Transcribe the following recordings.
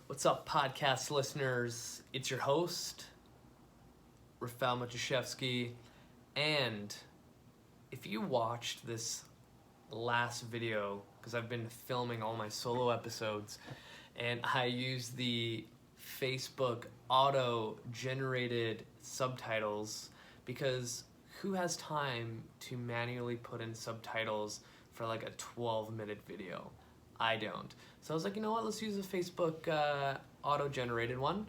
What's up, podcast listeners? It's your host, Rafael Matuszewski, and if you watched this last video, because I've been filming all my solo episodes, and I use the Facebook auto-generated subtitles, because who has time to manually put in subtitles for like a 12-minute video? I don't. So I was like, you know what, let's use a Facebook auto-generated one.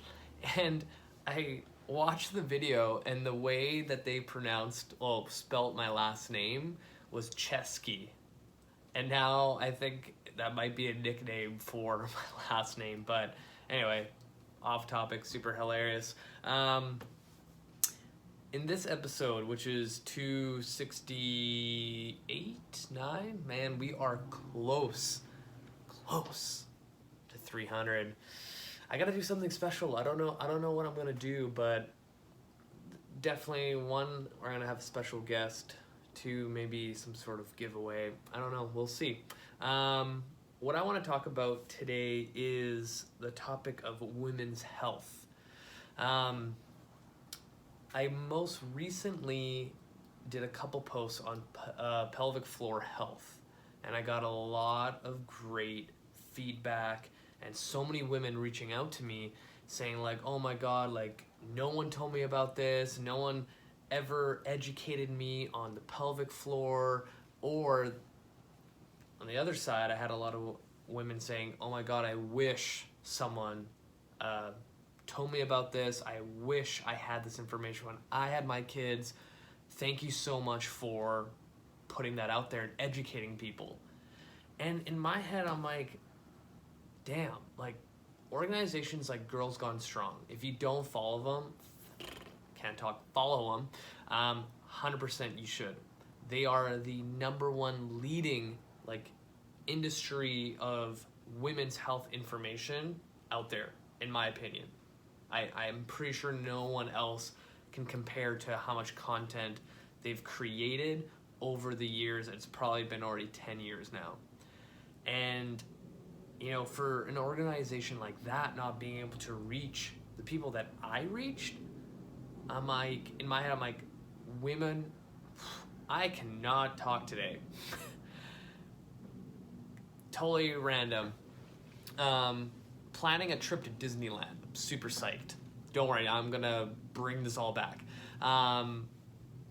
And I watched the video, and the way that they spelt my last name was Chesky. And now I think that might be a nickname for my last name. But anyway, off topic, super hilarious. In this episode, which is 268, 9, man, we are close to 300. I gotta do something special. I don't know what I'm gonna do, but definitely one, we're gonna have a special guest. Two, maybe some sort of giveaway. I don't know, we'll see. What I want to talk about today is the topic of women's health. I most recently did a couple posts on pelvic floor health, and I got a lot of great feedback and so many women reaching out to me saying like, oh my god, like no one told me about this, no one ever educated me on the pelvic floor. Or on the other side, I had a lot of women saying, oh my god, I wish someone told me about this. I wish I had this information when I had my kids. Thank you so much for putting that out there and educating people. And in my head, I'm like, damn, like organizations like Girls Gone Strong, if you don't follow them, follow them, 100% you should. They are the #1 leading like industry of women's health information out there, in my opinion. I'm pretty sure no one else can compare to how much content they've created over the years. It's probably been already 10 years now. And you know, for an organization like that not being able to reach the people that I reached, I'm like, in my head, I'm like, women, I cannot talk today. Totally random. Planning a trip to Disneyland. I'm super psyched. Don't worry, I'm gonna bring this all back. And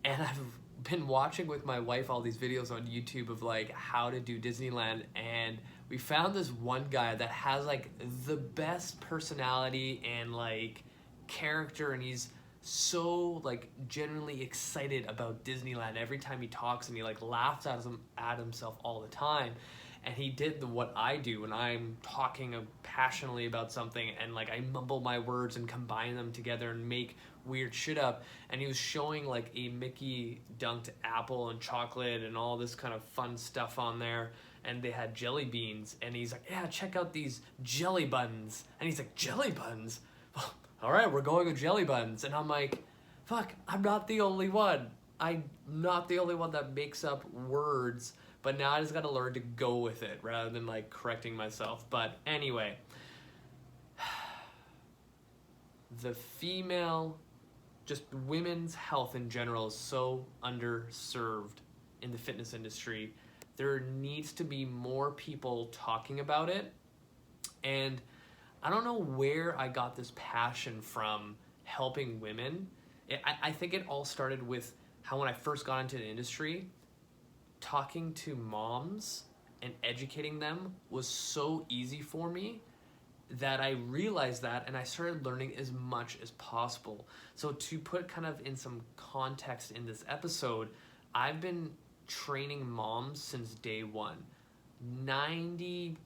I've been watching with my wife all these videos on YouTube of like how to do Disneyland, and we found this one guy that has like the best personality and like character, and he's so like genuinely excited about Disneyland every time he talks, and he like laughs at himself all the time. And he did what I do when I'm talking passionately about something, and like I mumble my words and combine them together and make weird shit up. And he was showing like a Mickey dunked apple and chocolate and all this kind of fun stuff on there, and they had jelly beans, and he's like, yeah, check out these jelly buns. And he's like, jelly buns? All right, we're going with jelly buns. And I'm like, fuck, I'm not the only one. I'm not the only one that makes up words, but now I just gotta learn to go with it rather than like correcting myself. But anyway, the just women's health in general is so underserved in the fitness industry. There needs to be more people talking about it. And I don't know where I got this passion from helping women. I think it all started with how when I first got into the industry, talking to moms and educating them was so easy for me that I realized that, and I started learning as much as possible. So to put kind of in some context in this episode, I've been training moms since day one. 98%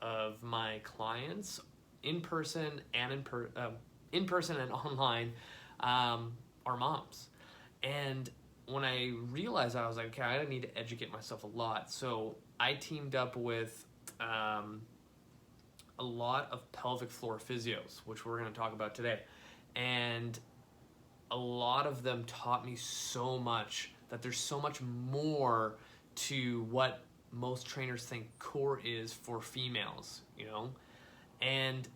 of my clients, in person and online, are moms. And when I realized that, I was like, okay, I need to educate myself a lot. So I teamed up with a lot of pelvic floor physios, which we're going to talk about today. And a lot of them taught me so much that there's so much more to what most trainers think core is for females, you know? And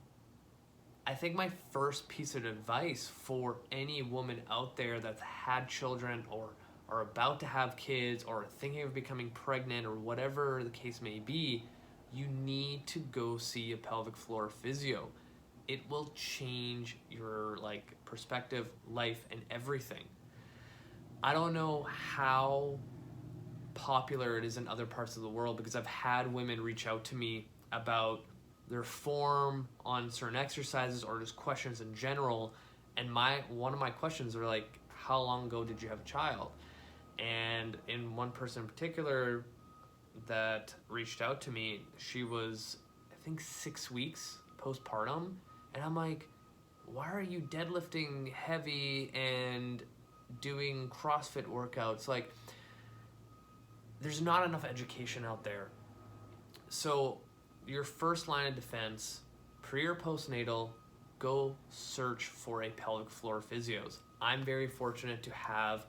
I think my first piece of advice for any woman out there that's had children or are about to have kids or thinking of becoming pregnant or whatever the case may be, you need to go see a pelvic floor physio. It will change your perspective, life, and everything. I don't know how popular it is in other parts of the world, because I've had women reach out to me about their form on certain exercises or just questions in general, and one of my questions are like, how long ago did you have a child? And in one person in particular that reached out to me, she was, I think, 6 weeks postpartum, and I'm like, why are you deadlifting heavy and doing CrossFit workouts? Like, there's not enough education out there. So your first line of defense, pre or postnatal, go search for a pelvic floor physios. I'm very fortunate to have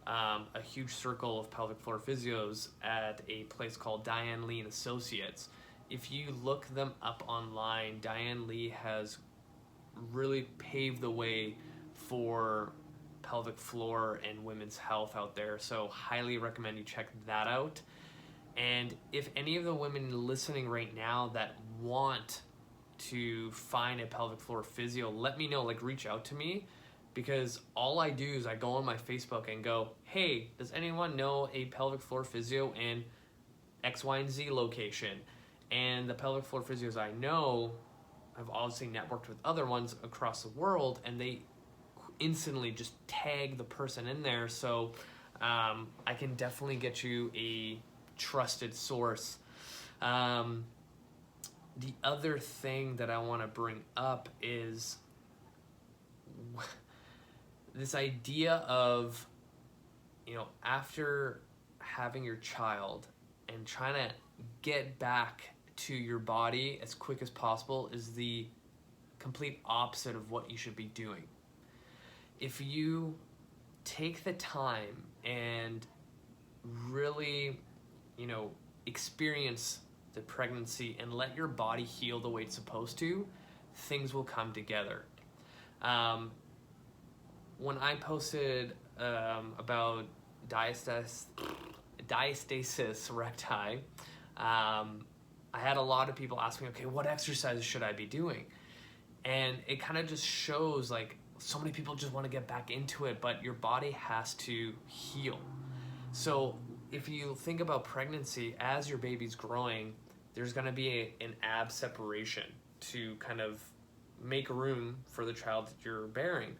a huge circle of pelvic floor physios at a place called Diane Lee and Associates. If you look them up online, Diane Lee has really paved the way for pelvic floor and women's health out there, so highly recommend you check that out. And if any of the women listening right now that want to find a pelvic floor physio, let me know, reach out to me, because all I do is I go on my Facebook and go, hey, does anyone know a pelvic floor physio in X, Y, and Z location? And the pelvic floor physios I know, I've obviously networked with other ones across the world, and they instantly just tag the person in there. So I can definitely get you a trusted source. The other thing that I want to bring up is this idea of, after having your child and trying to get back to your body as quick as possible is the complete opposite of what you should be doing. If you take the time and really, experience the pregnancy and let your body heal the way it's supposed to, things will come together. When I posted about diastasis recti, I had a lot of people ask me, okay, what exercises should I be doing? And it kind of just shows so many people just want to get back into it, but your body has to heal. So if you think about pregnancy, as your baby's growing, there's going to be an ab separation to kind of make room for the child that you're bearing.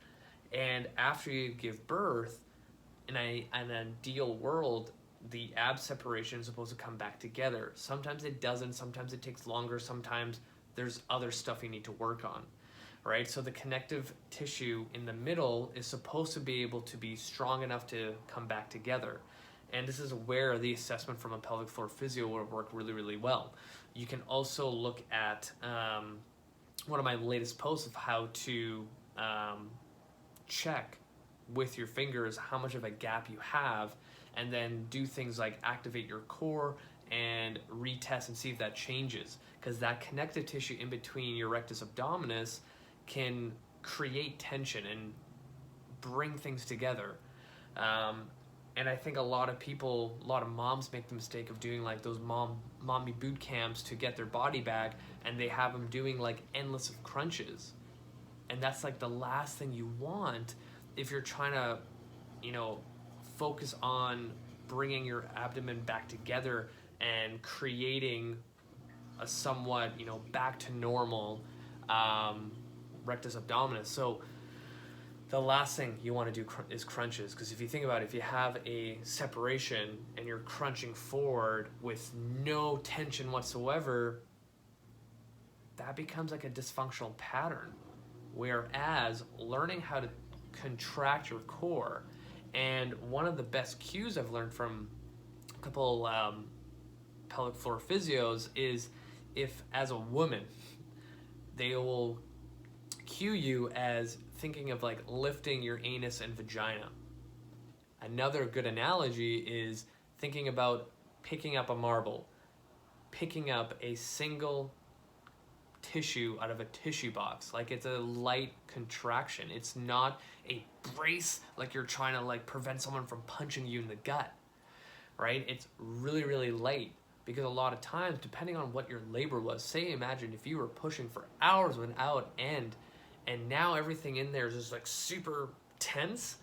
And after you give birth, in an ideal world, the ab separation is supposed to come back together. Sometimes it doesn't, sometimes it takes longer, sometimes there's other stuff you need to work on, right? So the connective tissue in the middle is supposed to be able to be strong enough to come back together. And this is where the assessment from a pelvic floor physio will work really, really well. You can also look at one of my latest posts of how to check with your fingers how much of a gap you have, and then do things like activate your core and retest and see if that changes, because that connective tissue in between your rectus abdominis can create tension and bring things together. And I think a lot of moms make the mistake of doing those mommy boot camps to get their body back, and they have them doing endless of crunches. And that's the last thing you want if you're trying to, focus on bringing your abdomen back together and creating a somewhat, back to normal rectus abdominis. So the last thing you want to do is crunches, because if you think about it, if you have a separation and you're crunching forward with no tension whatsoever, that becomes a dysfunctional pattern. Whereas learning how to contract your core, and one of the best cues I've learned from a couple pelvic floor physios is, if as a woman they will cue you as thinking of lifting your anus and vagina. Another good analogy is thinking about picking up a marble, picking up a single tissue out of a tissue box. Like, it's a light contraction. It's not a brace like you're trying to like prevent someone from punching you in the gut, right? It's really, really light, because a lot of times, depending on what your labor was, say, imagine if you were pushing for hours without end, and now everything in there is just like super tense,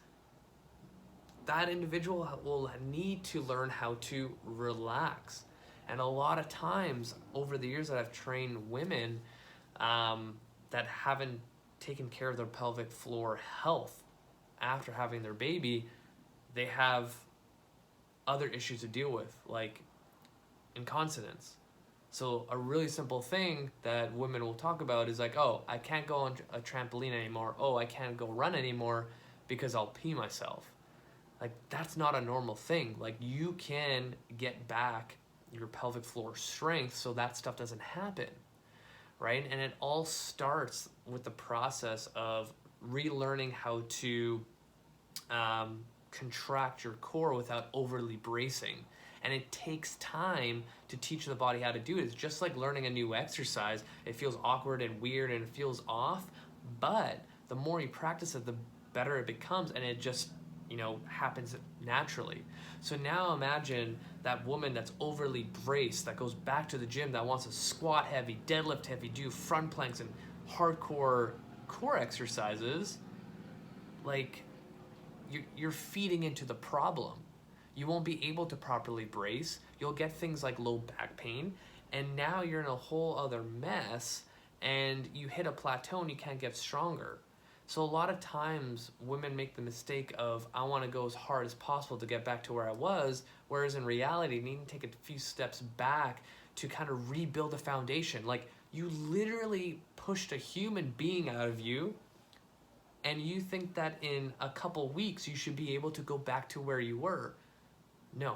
that individual will need to learn how to relax. And a lot of times over the years that I've trained women that haven't taken care of their pelvic floor health after having their baby, they have other issues to deal with, like incontinence. So a really simple thing that women will talk about is like, oh, I can't go on a trampoline anymore. Oh, I can't go run anymore because I'll pee myself. Like, that's not a normal thing. Like, you can get back your pelvic floor strength so that stuff doesn't happen, right? And it all starts with the process of relearning how to contract your core without overly bracing. And it takes time to teach the body how to do it. It's just like learning a new exercise. It feels awkward and weird and it feels off, but the more you practice it, the better it becomes, and it just, happens naturally. So now imagine that woman that's overly braced, that goes back to the gym, that wants to squat heavy, deadlift heavy, do front planks and hardcore core exercises. Like, you're feeding into the problem. You won't be able to properly brace. You'll get things like low back pain, and now you're in a whole other mess, and you hit a plateau and you can't get stronger. So a lot of times women make the mistake of, I want to go as hard as possible to get back to where I was, whereas in reality, you need to take a few steps back to kind of rebuild a foundation. Like, you literally pushed a human being out of you, and you think that in a couple weeks you should be able to go back to where you were. No.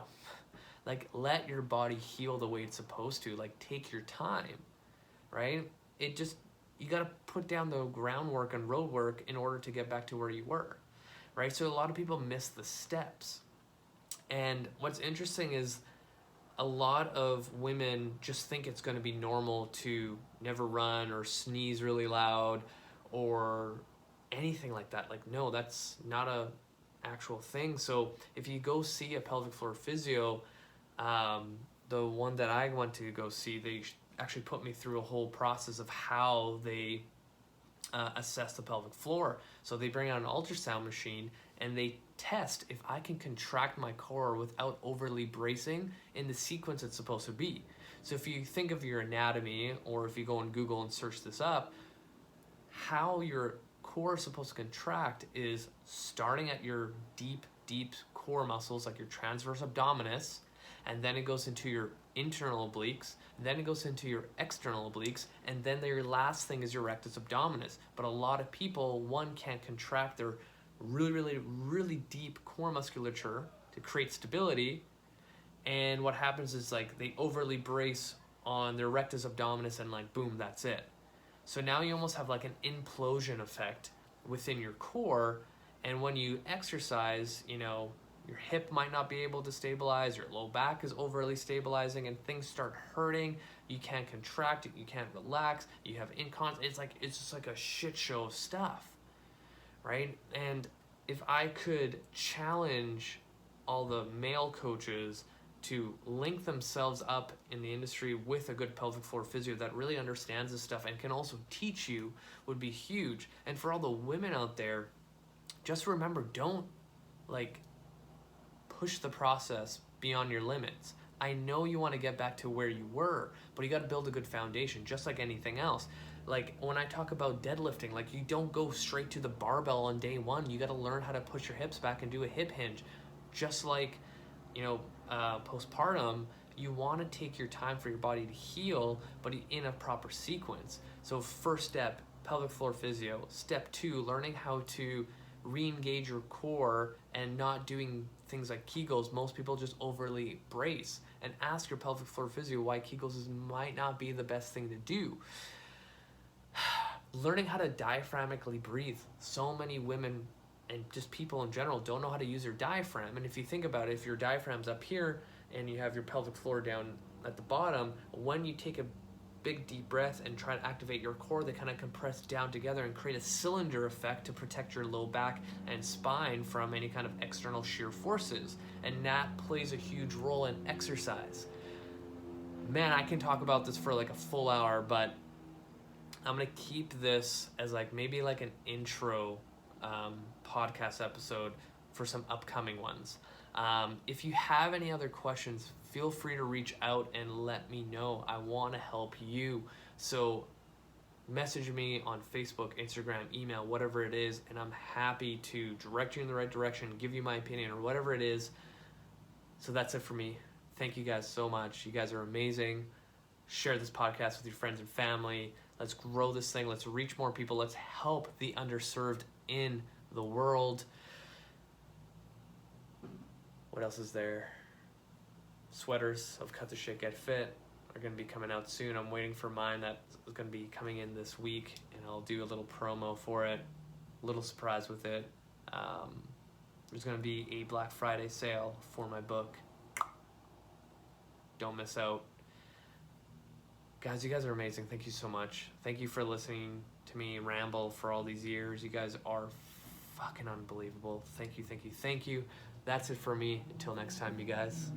Like, let your body heal the way it's supposed to. Like, take your time, right? You got to put down the groundwork and road work in order to get back to where you were, right? So a lot of people miss the steps. And what's interesting is a lot of women just think it's going to be normal to never run or sneeze really loud or anything like that. Like, no, that's not a actual thing. So if you go see a pelvic floor physio, the one that I went to go see, they actually put me through a whole process of how they assess the pelvic floor. So they bring out an ultrasound machine and they test if I can contract my core without overly bracing in the sequence it's supposed to be. So if you think of your anatomy, or if you go on Google and search this up, how your core is supposed to contract is starting at your deep core muscles, like your transverse abdominis, and then it goes into your internal obliques, then it goes into your external obliques, and then your last thing is your rectus abdominis. But a lot of people, one, can't contract their really deep core musculature to create stability, and what happens is, like, they overly brace on their rectus abdominis and, like, boom, that's it. So now you almost have like an implosion effect within your core, and when you exercise, your hip might not be able to stabilize, your low back is overly stabilizing, and things start hurting. You can't contract, you can't relax, you have incontinence. It's just like a shit show of stuff, right? And if I could challenge all the male coaches to link themselves up in the industry with a good pelvic floor physio that really understands this stuff and can also teach you, would be huge. And for all the women out there, just remember, don't push the process beyond your limits. I know you want to get back to where you were, but you got to build a good foundation, just like anything else. Like, when I talk about deadlifting, like, you don't go straight to the barbell on day one. You got to learn how to push your hips back and do a hip hinge. Just like, postpartum, you want to take your time for your body to heal, but in a proper sequence. So first step, pelvic floor physio. Step 2, learning how to re-engage your core and not doing things like Kegels. Most people just overly brace. And ask your pelvic floor physio why Kegels might not be the best thing to do. Learning how to diaphragmically breathe. So many women and just people in general don't know how to use their diaphragm. And if you think about it, if your diaphragm's up here and you have your pelvic floor down at the bottom, when you take a big deep breath and try to activate your core, they kind of compress down together and create a cylinder effect to protect your low back and spine from any kind of external shear forces. And that plays a huge role in exercise. Man, I can talk about this for like a full hour, but I'm gonna keep this as like maybe like an intro podcast episode for some upcoming ones. If you have any other questions, feel free to reach out and let me know. I want to help you. So message me on Facebook, Instagram, email, whatever it is, and I'm happy to direct you in the right direction, give you my opinion or whatever it is. So that's it for me. Thank you guys so much. You guys are amazing. Share this podcast with your friends and family. Let's grow this thing. Let's reach more people. Let's help the underserved in the world. What else is there? Sweaters of Cut the Shit Get Fit are going to be coming out soon. I'm waiting for mine that is going to be coming in this week, and I'll do a little promo for it, a little surprise with it. There's going to be a Black Friday sale for my book. Don't miss out. Guys, you guys are amazing. Thank you so much. Thank you for listening to me ramble for all these years. You guys are fucking unbelievable. Thank you, thank you, thank you. That's it for me. Until next time, you guys.